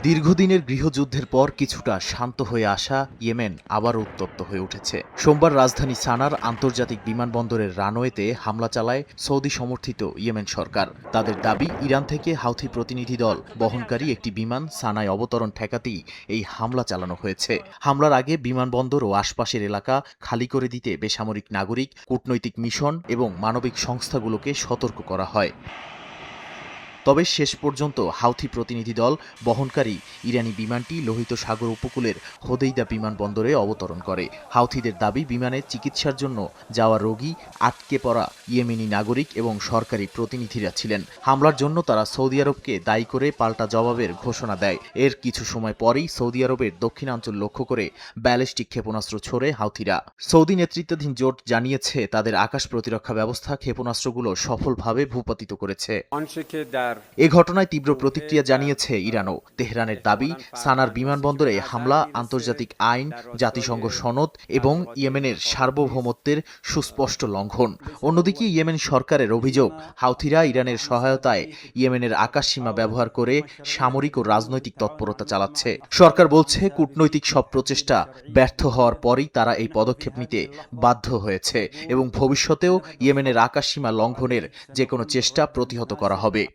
দীর্ঘদিনের গৃহযুদ্ধের পর কিছুটা শান্ত হয়ে আসা ইয়েমেন আবার উত্তপ্ত হয়ে উঠেছে। সোমবার রাজধানী সানার আন্তর্জাতিক বিমানবন্দরের রানওয়েতে হামলা চালায় সৌদি সমর্থিত ইয়েমেন সরকার। তাদের দাবি, ইরান থেকে হাউথি প্রতিনিধি দল বহনকারী একটি বিমান সানায় অবতরণ ঠেকাতেই এই হামলা চালানো হয়েছে। হামলার আগে বিমানবন্দর ও আশপাশের এলাকা খালি করে দিতে বেসামরিক নাগরিক, কূটনৈতিক মিশন এবং মানবিক সংস্থাগুলোকে সতর্ক করা হয়। তবে শেষ পর্যন্ত হাউথি প্রতিনিধি দল বহনকারী ইরানি বিমানটি লোহিত সাগর উপকূলের হোদেইদা বিমানবন্দরে অবতরণ করে। হাউথিদের দাবি, বিমানে চিকিৎসার জন্য যাওয়া রোগী, আটকে পড়া ইয়েমেনি নাগরিক এবং সরকারি প্রতিনিধিরা ছিলেন। হামলার জন্য তারা সৌদি আরবকে দায়ী করে পাল্টা জবাবের ঘোষণা দেয়। এর কিছু সময় পরেই সৌদি আরবের দক্ষিণাঞ্চল লক্ষ্য করে ব্যালিস্টিক ক্ষেপণাস্ত্র ছোড়ে হাউথিরা। সৌদি নেতৃত্বাধীন জোট জানিয়েছে, তাদের আকাশ প্রতিরক্ষা ব্যবস্থা ক্ষেপণাস্ত্রগুলো সফলভাবে ভূপাতিত করেছে। এ ঘটনায় তীব্র প্রতিক্রিয়া জানিয়েছে ইরানও। তেহরানের দাবি, সানার বিমানবন্দরে হামলা আন্তর্জাতিক আইন, জাতিসংঘ সনদ এবং ইয়েমেনের সার্বভৌমত্বের সুস্পষ্ট লঙ্ঘন। অন্যদিকে ইয়েমেন সরকারের অভিযোগ, হাউথিরা ইরানের সহায়তায় ইয়েমেনের আকাশসীমা ব্যবহার করে সামরিক ও রাজনৈতিক তৎপরতা চালাচ্ছে। সরকার বলছে, কূটনৈতিক সব প্রচেষ্টা ব্যর্থ হওয়ার পরই তারা এই পদক্ষেপ নিতে বাধ্য হয়েছে এবং ভবিষ্যতেও ইয়েমেনের আকাশসীমা লঙ্ঘনের যেকোনো চেষ্টা প্রতিহত করা হবে।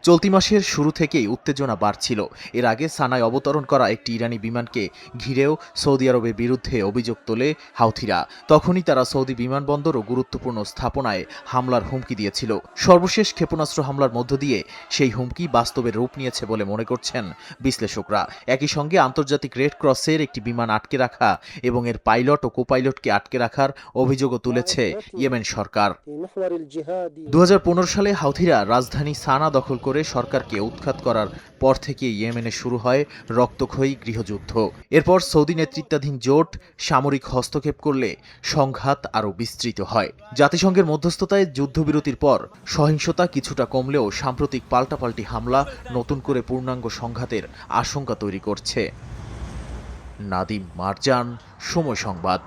চলতি মাসের শুরু থেকেই উত্তেজনা বাড়ছিল। এর আগে সানায় অবতরণ করা একটি ইরানি বিমানকে ঘিরেও সৌদি আরবের বিরুদ্ধে অভিযোগ তোলে হাউথিরা। তখনই তারা সৌদি বিমানবন্দর ও গুরুত্বপূর্ণ স্থাপনায় হামলার হুমকি দিয়েছিল। সর্বশেষ ক্ষেপণাস্ত্র হামলার মধ্য দিয়ে সেই হুমকি বাস্তবে রূপ নিয়েছে বলে মনে করছেন বিশ্লেষকরা। একই সঙ্গে আন্তর্জাতিক রেড ক্রসের একটি বিমান আটকে রাখা এবং এর পাইলট ও কোপাইলটকে আটকে রাখার অভিযোগও তুলেছে ইয়েমেন সরকার। 2015 সালে হাউথিরা রাজধানী সানা দখল করে সরকারকে উৎখাত করার পর থেকে ইয়েমেনে শুরু হয় রক্তক্ষয়ী গৃহযুদ্ধ। এরপর সৌদি নেতৃত্বাধীন জোট সামরিক হস্তক্ষেপ করলে সংঘাত আরও বিস্তৃত হয়। জাতিসংঘের মধ্যস্থতায় যুদ্ধবিরতির পর সহিংসতা কিছুটা কমলেও সাম্প্রতিক পাল্টাপাল্টি হামলা নতুন করে পূর্ণাঙ্গ সংঘাতের আশঙ্কা তৈরি করছে। নাদিম মারজান, সময় সংবাদ।